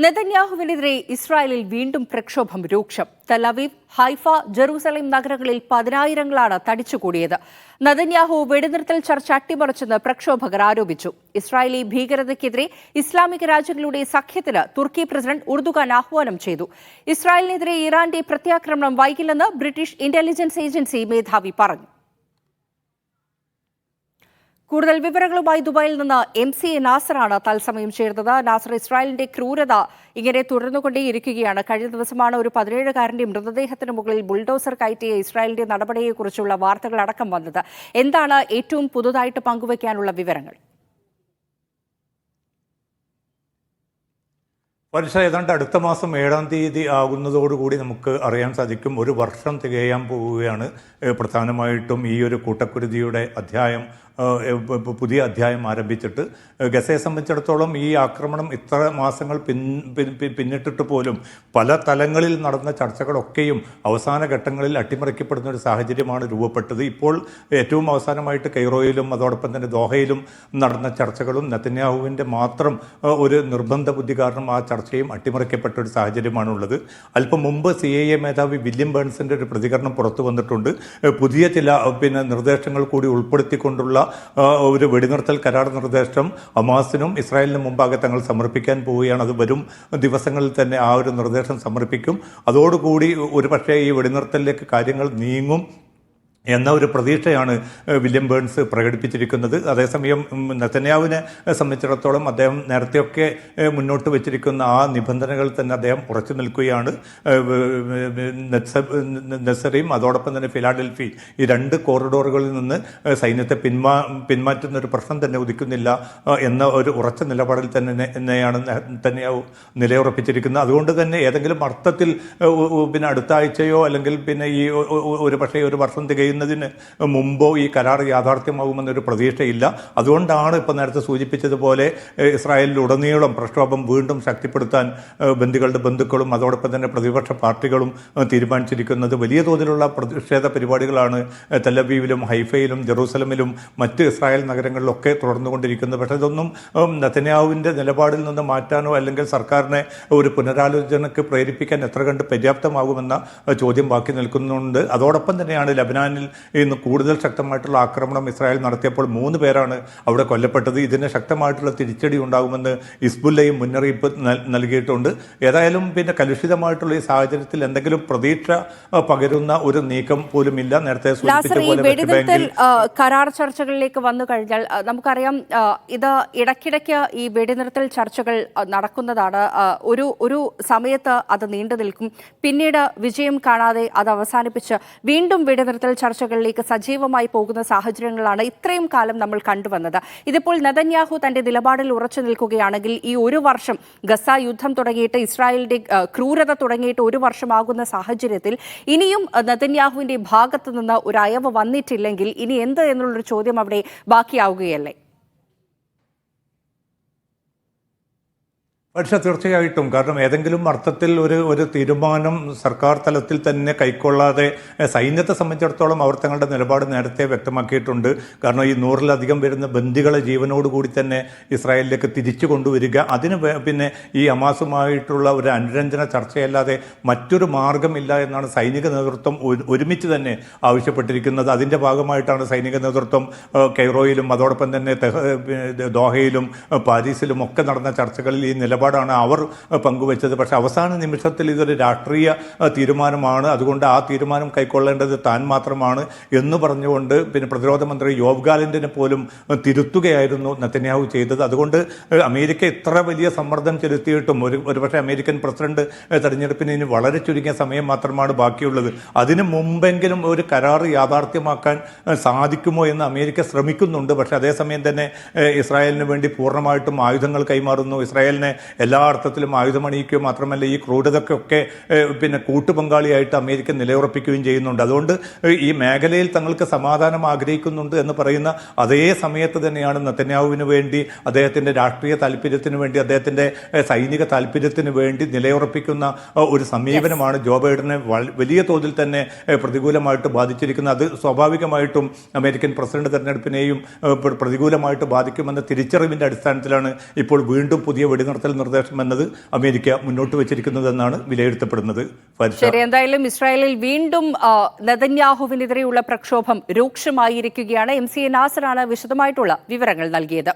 നെതന്യാഹുവിനെതിരെ ഇസ്രായേലിൽ വീണ്ടും പ്രക്ഷോഭം രൂക്ഷം. തെലവീവ്, ഹൈഫ, ജെറൂസലേം നഗരങ്ങളിൽ പതിനായിരങ്ങളാണ് തടിച്ചുകൂടിയത്. നെതന്യാഹു വെടിനിർത്തൽ ചർച്ച അട്ടിമറിച്ചെന്ന് പ്രക്ഷോഭകർ ആരോപിച്ചു. ഇസ്രായേലി ഭീകരതയ്ക്കെതിരെ ഇസ്ലാമിക രാജ്യങ്ങളുടെ സഖ്യത്തിന് തുർക്കി പ്രസിഡന്റ് ഉർദുഗാൻ ആഹ്വാനം ചെയ്തു. ഇസ്രായേലിനെതിരെ ഇറാന്റെ പ്രത്യാക്രമണം വൈകില്ലെന്ന് ബ്രിട്ടീഷ് ഇന്റലിജൻസ് ഏജൻസി മേധാവി പറഞ്ഞു. കൂടുതൽ വിവരങ്ങളുമായി ദുബായിൽ നിന്ന് MC നാസറാണ് തത്സമയം ചേർന്നത്. നാസർ, ഇസ്രായേലിന്റെ ക്രൂരത ഇങ്ങനെ തുടർന്നുകൊണ്ടേയിരിക്കുകയാണ്. കഴിഞ്ഞ ദിവസമാണ് ഒരു 17-കാരന്റെ മൃതദേഹത്തിന് മുകളിൽ ബുൾഡോസർ കയറ്റിയ ഇസ്രായേലിന്റെ നടപടിയെക്കുറിച്ചുള്ള വാർത്തകളടക്കം വന്നത്. എന്താണ് ഏറ്റവും പുതുതായിട്ട് പങ്കുവയ്ക്കാനുള്ള വിവരങ്ങൾ? പരീക്ഷ ഏതാണ്ട് അടുത്ത മാസം 7-ാം തീയതി ആകുന്നതോടുകൂടി നമുക്ക് അറിയാൻ സാധിക്കും. ഒരു വർഷം തികയാൻ പോവുകയാണ് പ്രധാനമായിട്ടും ഈ ഒരു കൂട്ടക്കുരുതിയുടെ അധ്യായം, പുതിയ അധ്യായം ആരംഭിച്ചിട്ട്. ഗസയെ സംബന്ധിച്ചിടത്തോളം ഈ ആക്രമണം ഇത്ര മാസങ്ങൾ പിന്നിട്ടിട്ട് പോലും പല തലങ്ങളിൽ നടന്ന ചർച്ചകളൊക്കെയും അവസാന ഘട്ടങ്ങളിൽ അട്ടിമറിക്കപ്പെടുന്ന ഒരു സാഹചര്യമാണ് രൂപപ്പെട്ടത്. ഇപ്പോൾ ഏറ്റവും അവസാനമായിട്ട് കൈറോയിലും അതോടൊപ്പം തന്നെ ദോഹയിലും നടന്ന ചർച്ചകളും നെതന്യാഹുവിൻ്റെ മാത്രം ഒരു നിർബന്ധ ബുദ്ധി കാരണം ആ ചർച്ചയും അട്ടിമറിക്കപ്പെട്ട ഒരു സാഹചര്യമാണുള്ളത്. അല്പം മുമ്പ് CIA മേധാവി വില്യം ബേൺസിൻ്റെ ഒരു പ്രതികരണം പുറത്തു വന്നിട്ടുണ്ട്. പുതിയ ചില നിർദ്ദേശങ്ങൾ കൂടി ഉൾപ്പെടുത്തിക്കൊണ്ടുള്ള ഒരു വെടിനിർത്തൽ കരാർ നിർദ്ദേശം ഹമാസിനും ഇസ്രായേലിനും മുമ്പാകെ തങ്ങൾ സമർപ്പിക്കാൻ പോവുകയാണ്. അത് വരും ദിവസങ്ങളിൽ തന്നെ ആ ഒരു നിർദ്ദേശം സമർപ്പിക്കും. അതോടുകൂടി ഒരുപക്ഷേ ഈ വെടിനിർത്തലിലേക്ക് കാര്യങ്ങൾ നീങ്ങും എന്ന ഒരു പ്രതീക്ഷയാണ് വില്യം ബേൺസ് പ്രകടിപ്പിച്ചിരിക്കുന്നത്. അതേസമയം നെതന്യാഹുവിനെ സംബന്ധിച്ചിടത്തോളം അദ്ദേഹം നേരത്തെയൊക്കെ മുന്നോട്ട് വെച്ചിരിക്കുന്ന ആ നിബന്ധനകൾ തന്നെ അദ്ദേഹം ഉറച്ചു നിൽക്കുകയാണ്. നെസറിയും അതോടൊപ്പം തന്നെ ഫിലാഡൽഫി, ഈ 2 കോറിഡോറുകളിൽ നിന്ന് സൈന്യത്തെ പിന്മാറ്റുന്ന ഒരു പ്രശ്നം തന്നെ ഉദിക്കുന്നില്ല എന്ന ഒരു ഉറച്ച നിലപാടിൽ തന്നെയാണ് നെതന്യാഹു നിലയുറപ്പിച്ചിരിക്കുന്നത്. അതുകൊണ്ട് തന്നെ ഏതെങ്കിലും അർത്ഥത്തിൽ അടുത്ത ആഴ്ചയോ അല്ലെങ്കിൽ ഈ ഒരു വർഷം തികയുന്നതിന് മുമ്പോ ഈ കരാർ യാഥാർത്ഥ്യമാകുമെന്നൊരു പ്രതീക്ഷയില്ല. അതുകൊണ്ടാണ് ഇപ്പോൾ നേരത്തെ സൂചിപ്പിച്ചതുപോലെ ഇസ്രായേലിലുടനീളം പ്രക്ഷോഭം വീണ്ടും ശക്തിപ്പെടുത്താൻ ബന്ദികളുടെ ബന്ധുക്കളും അതോടൊപ്പം തന്നെ പ്രതിപക്ഷ പാർട്ടികളും തീരുമാനിച്ചിരിക്കുന്നത്. വലിയ തോതിലുള്ള പ്രതിഷേധ പരിപാടികളാണ് തെലവീവിലും ഹൈഫയിലും ജെറൂസലമിലും മറ്റ് ഇസ്രായേൽ നഗരങ്ങളിലൊക്കെ തുടർന്നുകൊണ്ടിരിക്കുന്നത്. പക്ഷേ ഇതൊന്നും നെതന്യാഹുവിൻ്റെ നിലപാടിൽ നിന്ന് മാറ്റാനോ അല്ലെങ്കിൽ സർക്കാരിനെ ഒരു പുനരാലോചനയ്ക്ക് പ്രേരിപ്പിക്കാൻ എത്ര കണ്ട് പര്യാപ്തമാകുമെന്ന ചോദ്യം ബാക്കി നിൽക്കുന്നുണ്ട്. അതോടൊപ്പം തന്നെയാണ് ലബനാനിൽ ഇന്ന് കൂടുതൽ ശക്തമായിട്ടുള്ള ആക്രമണം ഇസ്രായേൽ നടത്തിയപ്പോൾ 3 പേരാണ് അവിടെ കൊല്ലപ്പെട്ടത്. ഇതിന് ശക്തമായിട്ടുള്ള തിരിച്ചടി ഉണ്ടാകുമെന്ന് ഹിസ്ബുല്ലയും മുന്നറിയിപ്പ് നൽകിയിട്ടുണ്ട്. ഏതായാലും കലുഷിതമായിട്ടുള്ള ഈ സാഹചര്യത്തിൽ എന്തെങ്കിലും പ്രതീക്ഷ പകരുന്ന ഒരു നീക്കം പോലും ഇല്ല. നേരത്തെ വെടിനിർത്തൽ കരാർ ചർച്ചകളിലേക്ക് വന്നു കഴിഞ്ഞാൽ നമുക്കറിയാം, ഇത് ഇടയ്ക്കിടയ്ക്ക് ഈ വെടിനിർത്തൽ ചർച്ചകൾ നടക്കുന്നതാണ്. ഒരു സമയത്ത് അത് നീണ്ടു നിൽക്കും, പിന്നീട് വിജയം കാണാതെ അത് അവസാനിപ്പിച്ച് വീണ്ടും വെടിനിർത്തൽ ചർച്ചകളിലേക്ക് സജീവമായി പോകുന്ന സാഹചര്യങ്ങളാണ് ഇത്രയും കാലം നമ്മൾ കണ്ടുവന്നത്. ഇതിപ്പോൾ നെതന്യാഹു തന്റെ നിലപാടിൽ ഉറച്ചു നിൽക്കുകയാണെങ്കിൽ ഈ ഒരു വർഷം, ഗസ യുദ്ധം തുടങ്ങിയിട്ട് ഇസ്രായേലിന്റെ ക്രൂരത തുടങ്ങിയിട്ട് 1 വർഷമാകുന്ന സാഹചര്യത്തിൽ ഇനിയും നെതന്യാഹുവിന്റെ ഭാഗത്തു നിന്ന് ഒരു അയവ് വന്നിട്ടില്ലെങ്കിൽ ഇനി എന്ത് എന്നുള്ളൊരു ചോദ്യം അവിടെ ബാക്കിയാവുകയല്ലേ? പക്ഷേ തീർച്ചയായിട്ടും, കാരണം ഏതെങ്കിലും അർത്ഥത്തിൽ ഒരു തീരുമാനം സർക്കാർ തലത്തിൽ തന്നെ കൈക്കൊള്ളാതെ സൈന്യത്തെ സംബന്ധിച്ചിടത്തോളം അവർ തങ്ങളുടെ നിലപാട് നേരത്തെ വ്യക്തമാക്കിയിട്ടുണ്ട്. കാരണം ഈ 100-ലധികം വരുന്ന ബന്ദികളെ ജീവനോടുകൂടി തന്നെ ഇസ്രായേലിലേക്ക് തിരിച്ചു കൊണ്ടുവരിക, അതിന് ഈ ഹമാസുമായിട്ടുള്ള ഒരു അനുരഞ്ജന ചർച്ചയല്ലാതെ മറ്റൊരു മാർഗമില്ല എന്നാണ് സൈനിക നേതൃത്വം ഒരുമിച്ച് തന്നെ ആവശ്യപ്പെട്ടിരിക്കുന്നത്. അതിൻ്റെ ഭാഗമായിട്ടാണ് സൈനിക നേതൃത്വം കൈറോയിലും അതോടൊപ്പം തന്നെ ദോഹയിലും പാരീസിലും ഒക്കെ നടന്ന ചർച്ചകളിൽ ഈ നിലപാടാണ് അവർ പങ്കുവച്ചത്. പക്ഷെ അവസാന നിമിഷത്തിൽ ഇതൊരു രാഷ്ട്രീയ തീരുമാനമാണ്, അതുകൊണ്ട് ആ തീരുമാനം കൈക്കൊള്ളേണ്ടത് താൻ മാത്രമാണ് എന്ന് പറഞ്ഞുകൊണ്ട് പ്രതിരോധ മന്ത്രി യോവ് ഗാലന്റിനെ പോലും തിരുത്തുകയായിരുന്നു നെതന്യാഹു ചെയ്തത്. അതുകൊണ്ട് അമേരിക്ക ഇത്ര വലിയ സമ്മർദ്ദം ചെലുത്തിയിട്ടും ഒരുപക്ഷെ അമേരിക്കൻ പ്രസിഡന്റ് തെരഞ്ഞെടുപ്പിന് ഇനി വളരെ ചുരുങ്ങിയ സമയം മാത്രമാണ് ബാക്കിയുള്ളത്. അതിനു മുമ്പെങ്കിലും ഒരു കരാർ യാഥാർത്ഥ്യമാക്കാൻ സാധിക്കുമോ എന്ന് അമേരിക്ക ശ്രമിക്കുന്നുണ്ട്. പക്ഷെ അതേസമയം തന്നെ ഇസ്രായേലിന് വേണ്ടി പൂർണ്ണമായിട്ടും ആയുധങ്ങൾ കൈമാറുന്നു, ഇസ്രായേലിനെ എല്ലാ അർത്ഥത്തിലും ആയുധമണിയിക്കുക മാത്രമല്ല ഈ ക്രൂരതയ്ക്കൊക്കെ കൂട്ടുപങ്കാളിയായിട്ട് അമേരിക്ക നിലയുറപ്പിക്കുകയും ചെയ്യുന്നുണ്ട്. അതുകൊണ്ട് ഈ മേഖലയിൽ തങ്ങൾക്ക് സമാധാനം ആഗ്രഹിക്കുന്നുണ്ട് എന്ന് പറയുന്ന അതേ സമയത്ത് തന്നെയാണ് നെതന്യാഹുവിന് വേണ്ടി, അദ്ദേഹത്തിൻ്റെ രാഷ്ട്രീയ താല്പര്യത്തിന് വേണ്ടി, അദ്ദേഹത്തിൻ്റെ സൈനിക താല്പര്യത്തിന് വേണ്ടി നിലയുറപ്പിക്കുന്ന ഒരു സമീപനമാണ് ജോ ബൈഡനെ വലിയ തോതിൽ തന്നെ പ്രതികൂലമായിട്ട് ബാധിച്ചിരിക്കുന്നത്. അത് സ്വാഭാവികമായിട്ടും അമേരിക്കൻ പ്രസിഡന്റ് തെരഞ്ഞെടുപ്പിനെയും പ്രതികൂലമായിട്ട് ബാധിക്കുമെന്ന തിരിച്ചറിവിൻ്റെ അടിസ്ഥാനത്തിലാണ് ഇപ്പോൾ വീണ്ടും പുതിയ വെടിനിർത്തൽ മാർഗനിർദ്ദേശം എന്നത് അമേരിക്ക മുന്നോട്ട് വെച്ചിരിക്കുന്നതെന്നാണ് വിലയിരുത്തപ്പെടുന്നത്. ശരി, എന്തായാലും ഇസ്രായേലിൽ വീണ്ടും നെതന്യാഹുവിനെതിരെയുള്ള പ്രക്ഷോഭം രൂക്ഷമായിരിക്കുകയാണ്. MC നാസറാണ് വിശദമായിട്ടുള്ള വിവരങ്ങൾ നൽകിയത്.